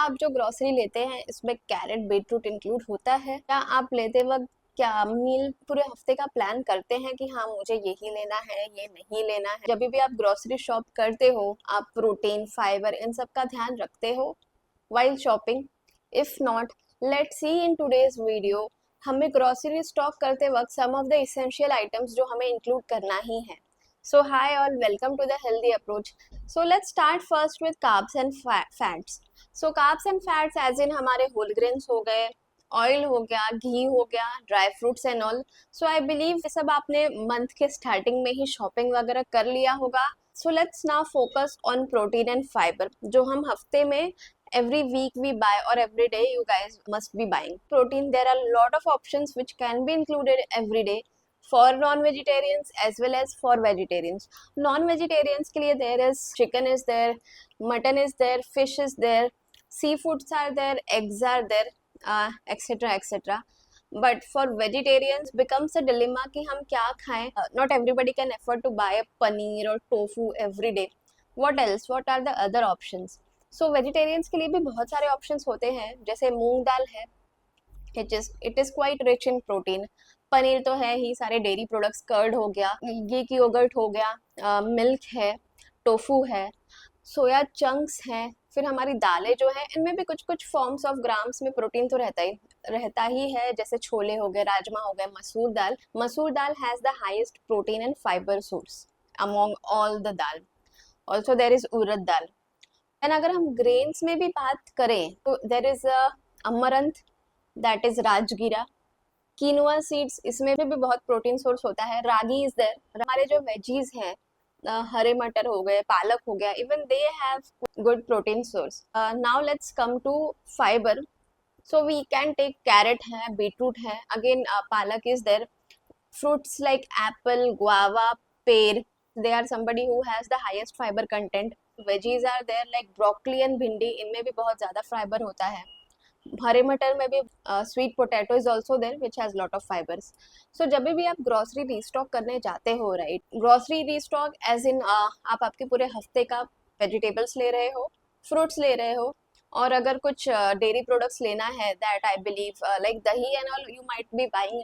आप जो ग्रोसरी लेते हैं इसमें कैरेट बीटरूट इंक्लूड होता है? क्या आप लेते वक्त क्या मील पूरे हफ्ते का प्लान करते हैं कि हाँ मुझे यही लेना है ये नहीं लेना है? जब भी आप ग्रोसरी शॉप करते हो आप प्रोटीन फाइबर इन सब का ध्यान रखते हो while shopping? If not, let's see in today's video हमें ग्रोसरी स्टॉक करते वक्त सम ऑफ द इसेंशियल आइटम्स जो हमें इंक्लूड करना ही है. So hi all, welcome to the healthy approach. So let's start first with carbs and fats. So carbs and fats as in हमारे whole grains हो गए, oil हो गया, घी हो गया, dry fruits and all. So I believe ये सब आपने मंथ के स्टार्टिंग में ही शॉपिंग वगैरह कर लिया होगा. So let's now focus on protein and fibre जो हम हफ्ते में every week we buy or every day you guys must be buying protein. There are a lot of options which can be included every day for non-vegetarians as well as for vegetarians. Non-vegetarians के लिए there is chicken is there, mutton is there, fish is there, seafoods are there, eggs are there, etc etc. But for vegetarians becomes a dilemma कि हम क्या खाएं. Not everybody can afford to buy a paneer or tofu every day. What else? What are the other options? So vegetarians के लिए भी बहुत सारे options होते हैं जैसे मूंग दाल है. It is quite rich in protein. Paneer तो है ही, सारे डेयरी प्रोडक्ट्स, कर्ड हो गया, घी की योगर्ट हो गया, मिल्क है, टोफू है, सोया चंक्स हैं. फिर हमारी दालें जो है इनमें भी कुछ कुछ फॉर्म्स ऑफ ग्राम्स में प्रोटीन तो रहता ही है. जैसे छोले हो गए, राजमा हो गए, masoor dal has the highest protein and fibre source among all the dal. Also there is urad dal. And अगर हम ग्रेन्स में भी बात करें तो there is amaranth, that is rajgira, quinoa seeds, इसमें भी बहुत प्रोटीन सोर्स होता है. रागी इज देयर. हमारे जो वेजीज हैं, हरे मटर हो गए, पालक हो गया, even they have good protein source. Now let's come to fibre. So we can take carrot है, बीटरूट है, again palak is there. fruits like apple, guava, pear, they are somebody who has the highest fiber content. Veggies are there like broccoli and भिंडी, इनमें भी बहुत ज़्यादा fibre होता है. हरे मटर में भी sweet potato is also there which has lot of fibres. So जब भी आप ग्रॉसरी रीस्टॉक करने जाते हो, right, grocery restock as in आप आपके पूरे हफ्ते का वेजिटेबल्स ले रहे हो, फ्रूट्स ले रहे हो, और अगर कुछ डेयरी प्रोडक्ट्स लेना है, that I believe like dahi and all you might be buying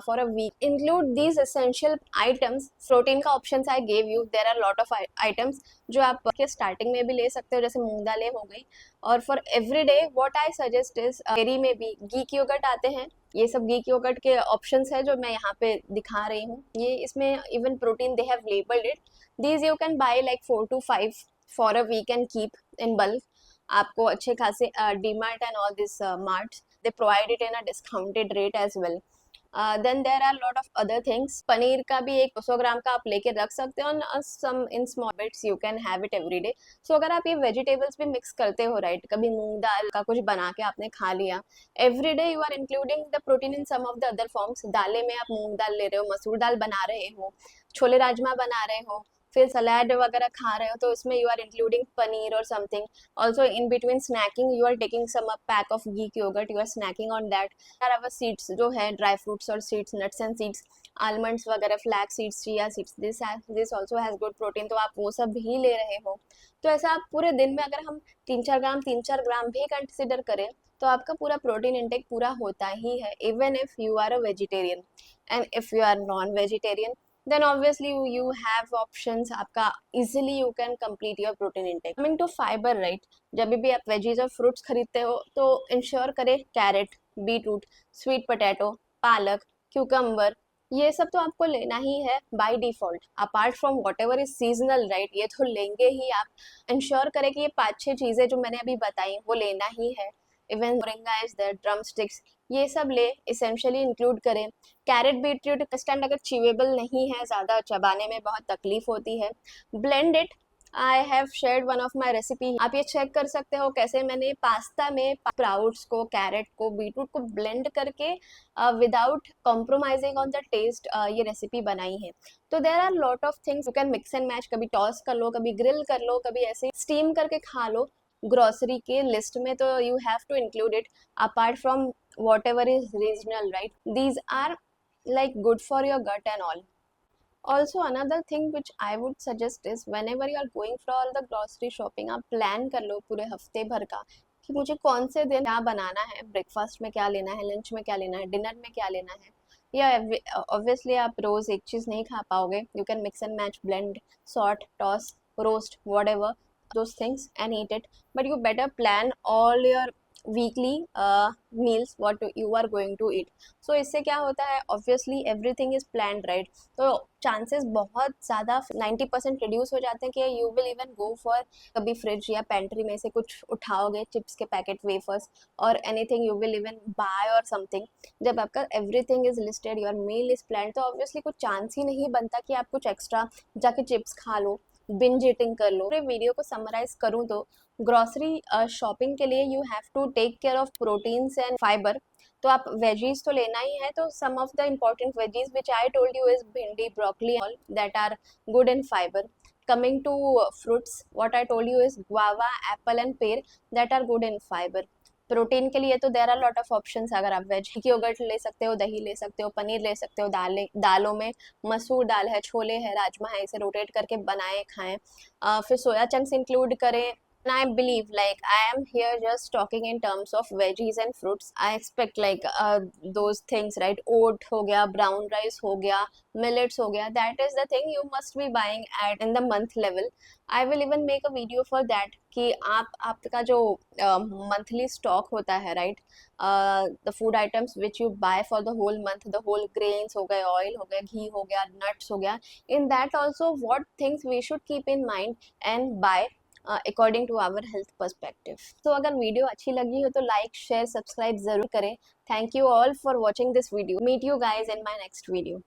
for a week. Include these essential items. Protein का option I gave you. There are lot of items जो आप के स्टार्टिंग में भी ले सकते हो, जैसे मूंग दालें हो गई. और for every day what I suggest is dairy में भी घी की योगर्ट आते हैं. ये सब घी की योगर्ट के ऑप्शंस है जो मैं यहाँ पे दिखा रही हूँ. ये इसमें even protein they have labelled it. These you can buy like 4 to 5 for a week and keep in bulk. आपको अच्छे खासे DMart and all this marts they provide it in a discounted rate as well. Then there are lot of other things. पनीर का भी एक 200 ग्राम का आप लेके रख सकते हो. Some in small bits you can have it every day. So अगर आप ये वेजिटेबल्स भी मिक्स करते हो, राइट, कभी मूंग दाल का कुछ बना के आपने खा लिया, every day you are including the protein in some of the other forms. दालें में आप मूंग दाल ले रहे हो, मसूर दाल बना रहे हो, छोले राजमा बना रहे हो, फिर सलाद वगैरह खा रहे हो, तो इसमें यू आर इंक्लूडिंग पनीर और something. Also in between snacking you are taking some a pack of ghee yoghurt, you are snacking on that. Our seeds जो है, ड्राई फ्रूट्स और seeds, nuts and seeds, almonds वगैरह, flax seeds, chia seeds, this also has good protein, तो आप वो सब भी ले रहे हो. तो ऐसा आप पूरे दिन में अगर हम 3-4 ग्राम भी कंसिडर करें तो आपका पूरा प्रोटीन इंटेक पूरा होता ही है, even if you are a vegetarian. And if you are non vegetarian then obviously you have options. आपका easily you can complete your protein intake. Coming to fiber, right, जब भी आप वेजीज और fruits खरीदते हो तो इंश्योर करें carrot, beetroot, sweet potato, पालक, क्यूकम्बर, ये सब तो आपको लेना ही है by default. Apart from what ever is seasonal, right, ये तो लेंगे ही आप. इंश्योर करें कि ये 5-6 चीज़ें जो मैंने अभी बताई वो लेना ही है. Even moringa is there, drumsticks, ये सब ले, इसेंशियली इंक्लूड करें. कैरेट बीटरूट स्टैंड अगर च्यूएबल नहीं है, ज़्यादा चबाने में बहुत तकलीफ होती है, blend it. I have shared one of my recipe. आप ये चेक कर सकते हो कैसे मैंने पास्ता में स्प्राउट्स को, कैरेट को, बीटरूट को ब्लेंड करके without compromising on the taste ये रेसिपी बनाई है. तो there are lot of things you can mix and match. कभी टॉस कर लो, कभी ग्रिल कर लो, कभी ऐसे स्टीम करके खा लो. ग्रोसरी के लिस्ट में तो you have to include it apart from whatever is regional, right? These are like good for your gut and all. Also another thing which I would suggest is whenever you are going for all the grocery shopping, आप plan कर लो पूरे हफ्ते भर का कि मुझे कौन से दिन क्या बनाना है, ब्रेकफास्ट में क्या लेना है, लंच में क्या लेना है, डिनर में क्या लेना है। या ऑब्वियसली आप रोज एक चीज नहीं खा पाओगे, you can mix and match, blend, sort, toss, roast, whatever those things and eat it, but you better plan all your weekly meals what you are going to eat. So इससे क्या होता है, obviously everything is planned, right? तो chances बहुत ज़्यादा 90% reduce हो जाते हैं कि you will even go for, कभी फ्रिज या पेंट्री में से कुछ उठाओगे, चिप्स के पैकेट, वेफर्स और anything you will even buy और समथिंग। जब आपका everything is listed, your meal is plan, तो ऑब्वियसली कुछ चांस ही नहीं बनता कि आप कुछ एक्स्ट्रा जाके चिप्स खा लो, बिंज ईटिंग कर लो। पूरे वीडियो को समराइज करूँ तो ग्रोसरी शॉपिंग के लिए you have to take care of proteins and fibre. तो आप वेजीज तो लेना ही है, तो some of the important veggies which I told you is bhindi, broccoli, all that are good in fibre. Coming to fruits, what I told you is guava, apple and pear, that are good in fiber. Protein के लिए तो there are lot of options, अगर आप veg yogurt ले सकते हो, दही ले सकते हो, पनीर ले सकते हो, दालों में मसूर दाल है, छोले है, राजमा है, इसे रोटेट करके बनाए खाएं। फिर सोया चंक्स इंक्लूड करें। And I believe, like, I am here just talking in terms of veggies and fruits. I expect like those things, right? Oat हो गया, brown rice हो गया, millets हो गया. That is the thing you must be buying at in the month level. I will even make a video for that कि आपका जो monthly stock होता है, right? The food items which you buy for the whole month, the whole grains हो गए, oil हो गया, घी हो गया, nuts हो गया. In that also, what things we should keep in mind and buy according to our health perspective. तो अगर वीडियो अच्छी लगी हो तो लाइक, शेयर, सब्सक्राइब जरूर करें। Thank you all for watching this video. Meet you guys in my next video.